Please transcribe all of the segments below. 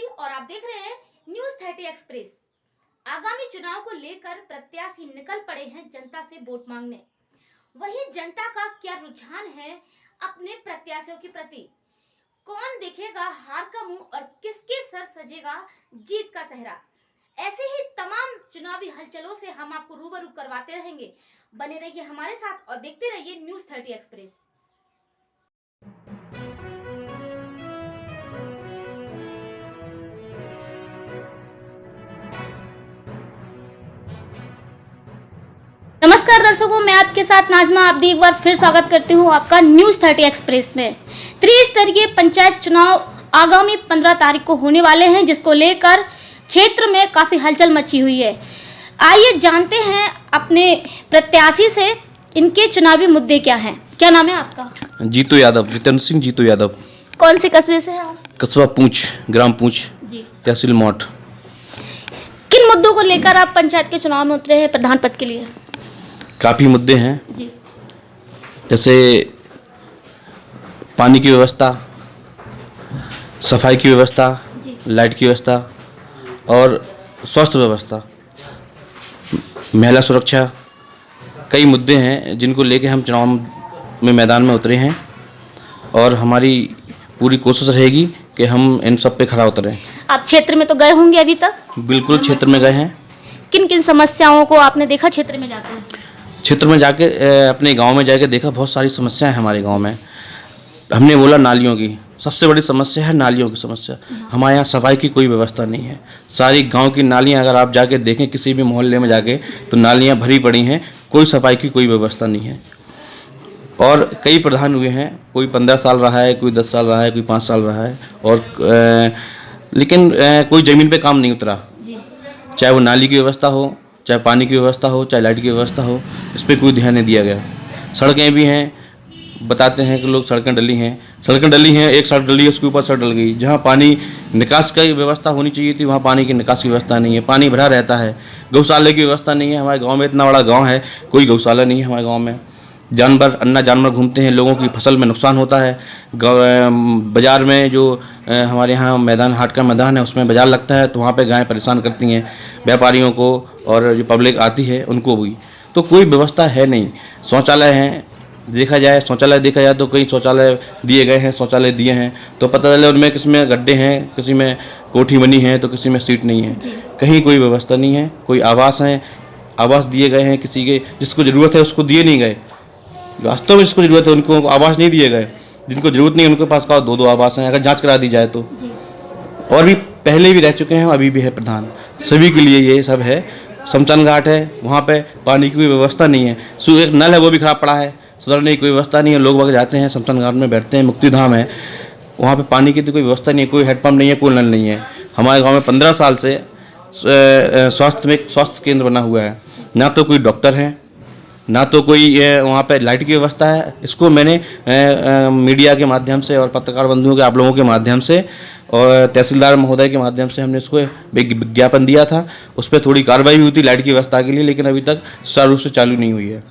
मालती और आप देख रहे हैं न्यूज 30 एक्सप्रेस। आगामी चुनाव को लेकर प्रत्याशी निकल पड़े हैं जनता से वोट मांगने। वही जनता का क्या रुझान है अपने प्रत्याशियों के प्रति? कौन देखेगा हार का मुंह और किसके सर सजेगा जीत का सेहरा? ऐसे ही तमाम चुनावी हलचलों से हम आपको रूबरू करवाते रहेंगे। बने रहिए हमारे साथ और देखते रहिए न्यूज 30 एक्सप्रेस। नमस्कार दर्शकों, मैं आपके साथ नाजमा आबदी एक बार फिर स्वागत करती हूं आपका न्यूज 30 एक्सप्रेस में। त्रिस्तरीय पंचायत चुनाव आगामी 15 तारीख को होने वाले हैं, जिसको लेकर क्षेत्र में काफ़ी हलचल मची हुई है। आइए जानते हैं अपने प्रत्याशी से इनके चुनावी मुद्दे क्या हैं। क्या नाम है आपका? जीतू यादव, जितेंद्र सिंह जीतू यादव। कौन से कस्बे से हैं आप? कस्बा पूंछ, ग्राम पूंछ, तहसील मौट। किन मुद्दों को लेकर आप पंचायत के चुनाव में उतरे हैं प्रधान पद के लिए? काफ़ी मुद्दे हैं जी। जैसे पानी की व्यवस्था, सफाई की व्यवस्था, लाइट की व्यवस्था और स्वास्थ्य व्यवस्था, महिला सुरक्षा। कई मुद्दे हैं जिनको लेके हम चुनाव में मैदान में उतरे हैं और हमारी पूरी कोशिश रहेगी कि हम इन सब पे खरा उतरें। आप क्षेत्र में तो गए होंगे अभी तक? बिल्कुल, क्षेत्र में गए हैं। किन किन समस्याओं को आपने देखा क्षेत्र में जाकर? क्षेत्र में जाके अपने गांव में जाके देखा, बहुत सारी समस्याएं हैं हमारे गांव में। हमने बोला नालियों की सबसे बड़ी समस्या है, नालियों की समस्या। हमारे यहाँ सफाई की कोई व्यवस्था नहीं है। सारी गांव की नालियाँ अगर आप जाके देखें किसी भी मोहल्ले में जाके, तो नालियाँ भरी पड़ी हैं, कोई सफाई की कोई व्यवस्था नहीं है। और कई प्रधान हुए हैं, कोई 15 साल रहा है, कोई 10 साल रहा है, कोई 5 साल रहा है, और लेकिन कोई ज़मीन पे काम नहीं उतरा। चाहे वो नाली की व्यवस्था हो, चाहे पानी की व्यवस्था हो, चाहे लाइट की व्यवस्था हो, इस पर कोई ध्यान नहीं दिया गया। सड़कें भी हैं, बताते हैं कि लोग सड़कें डली हैं, एक सड़क डली है, उसके ऊपर सड़क डल गई। जहाँ पानी निकास की व्यवस्था होनी चाहिए थी, वहाँ पानी की निकास की व्यवस्था नहीं है, पानी भरा रहता है। गौशाला की व्यवस्था नहीं है। हमारे गांव में इतना बड़ा गांव है, कोई गौशाला नहीं है हमारे गांव में। अन्ना जानवर घूमते हैं, लोगों की फसल में नुकसान होता है। बाज़ार में जो हमारे यहाँ मैदान, हाट का मैदान है, उसमें बाज़ार लगता है, तो वहाँ पे गायें परेशान करती हैं व्यापारियों को और जो पब्लिक आती है उनको भी। तो कोई व्यवस्था है नहीं। शौचालय हैं, देखा जाए तो कई शौचालय दिए गए हैं, शौचालय दिए हैं तो पता चले उनमें किसी में गड्ढे हैं, किसी में कोठी बनी है, तो किसी में सीट नहीं है। कहीं कोई व्यवस्था नहीं है। कोई आवास हैं, आवास दिए गए हैं, किसी के जिसको ज़रूरत है उसको दिए नहीं गए। वास्तव में जिसको ज़रूरत है उनको आवास नहीं दिए गए। जिनको ज़रूरत नहीं उनके पास का 2-2 आवास हैं, अगर जांच करा दी जाए तो। और भी पहले भी रह चुके हैं, अभी भी है प्रधान, सभी के लिए ये सब है। शमशान घाट है, वहाँ पे पानी की कोई व्यवस्था नहीं है। एक नल है, वो भी खराब पड़ा है, सुधरने की कोई व्यवस्था नहीं है। लोग वगैरह जाते हैं शमशान घाट में बैठते हैं, मुक्ति धाम है, वहाँ पे पानी की तो कोई व्यवस्था नहीं है, कोई हैंडपम्प नहीं है, कोई नल नहीं है। हमारे गाँव में 15 साल से स्वास्थ्य केंद्र बना हुआ है, ना तो कोई डॉक्टर है, ना तो कोई वहाँ पे लाइट की व्यवस्था है। इसको मैंने मीडिया के माध्यम से और पत्रकार बंधुओं के, आप लोगों के माध्यम से और तहसीलदार महोदय के माध्यम से हमने इसको विज्ञापन दिया था। उस पर थोड़ी कार्रवाई हुई थी लाइट की व्यवस्था के लिए, लेकिन अभी तक सुचारू रूप से चालू नहीं हुई है।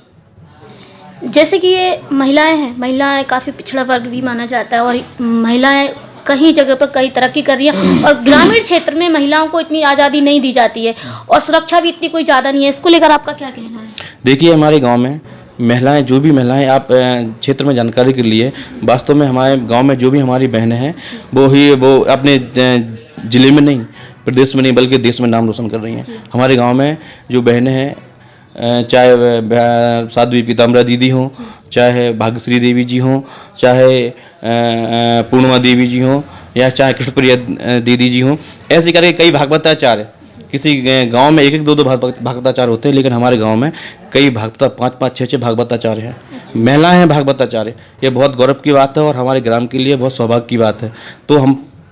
जैसे कि ये महिलाएं हैं, महिलाएं काफ़ी पिछड़ा वर्ग भी माना जाता है और महिलाएं कई जगह पर कई तरक्की कर रही हैं, और ग्रामीण क्षेत्र में महिलाओं को इतनी आज़ादी नहीं दी जाती है और सुरक्षा भी इतनी कोई ज़्यादा नहीं है। इसको लेकर आपका क्या कहना है? देखिए, हमारे गांव में महिलाएं, जो भी महिलाएं, आप क्षेत्र में जानकारी के लिए, वास्तव में हमारे गांव में जो भी हमारी बहनें हैं वो अपने ज़िले में नहीं, प्रदेश में नहीं, बल्कि देश में नाम रोशन कर रही हैं। हमारे गाँव में जो बहनें हैं, चाहे साध्वी पीताम्बरा दीदी हों, चाहे भाग्यश्री देवी जी हों, चाहे पूर्णिमा देवी जी हों, या चाहे कृष्णप्रिया दीदी जी हों, ऐसे करके कई भागवताचार्य, किसी गांव में 1-1, 2-2 भागवताचार्य होते हैं, लेकिन हमारे गांव में कई 5-5, 6-6 भागवताचार्य हैं, महिलाएं हैं भागवताचार्य। ये बहुत गौरव की बात है और हमारे ग्राम के लिए बहुत सौभाग्य की बात है। तो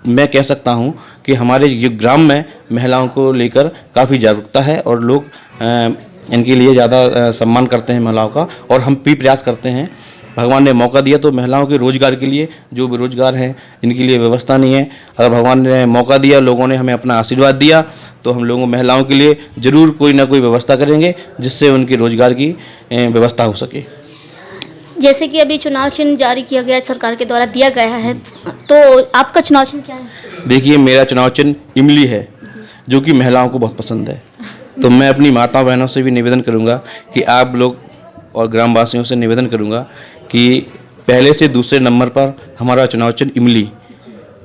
मैं कह सकता हूं कि हमारे ये ग्राम में महिलाओं को लेकर काफ़ी जागरूकता है और लोग इनके लिए ज़्यादा सम्मान करते हैं महिलाओं का, और हम भी प्रयास करते हैं। भगवान ने मौका दिया तो महिलाओं के रोजगार के लिए, जो बेरोजगार हैं इनके लिए व्यवस्था नहीं है। अगर भगवान ने मौका दिया, लोगों ने हमें अपना आशीर्वाद दिया, तो हम लोगों महिलाओं के लिए ज़रूर कोई ना कोई व्यवस्था करेंगे जिससे उनके रोजगार की व्यवस्था हो सके। जैसे कि अभी चुनाव चिन्ह जारी किया गया है, सरकार के द्वारा दिया गया है, तो आपका चुनाव चिन्ह क्या है? देखिए, मेरा चुनाव चिन्ह इमली है, जो कि महिलाओं को बहुत पसंद है। तो मैं अपनी माताओं बहनों से भी निवेदन करूंगा कि आप लोग और ग्रामवासियों से निवेदन करूंगा कि पहले से दूसरे नंबर पर हमारा चुनाव चिन्ह इमली,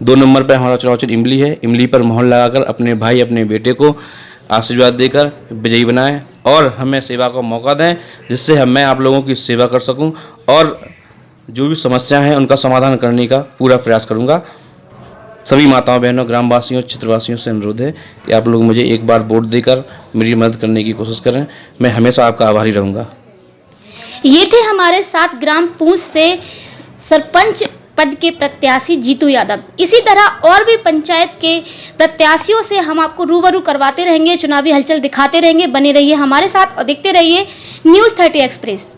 2 नंबर पर हमारा चुनाव चिन्ह इमली है। इमली पर मोहर लगाकर अपने भाई अपने बेटे को आशीर्वाद देकर विजयी बनाएं और हमें सेवा का मौका दें, जिससे मैं आप लोगों की सेवा कर सकूं और जो भी समस्याएं हैं उनका समाधान करने का पूरा प्रयास करूंगा। सभी माताओं बहनों, ग्रामवासियों, क्षेत्रवासियों से अनुरोध है कि आप लोग मुझे एक बार वोट देकर मेरी मदद करने की कोशिश करें। मैं हमेशा आपका आभारी रहूँगा। ये थे हमारे साथ ग्राम पूंछ से सरपंच पद के प्रत्याशी जीतू यादव। इसी तरह और भी पंचायत के प्रत्याशियों से हम आपको रूबरू करवाते रहेंगे, चुनावी हलचल दिखाते रहेंगे। बने रहिए हमारे साथ और देखते रहिए न्यूज़ 30 एक्सप्रेस।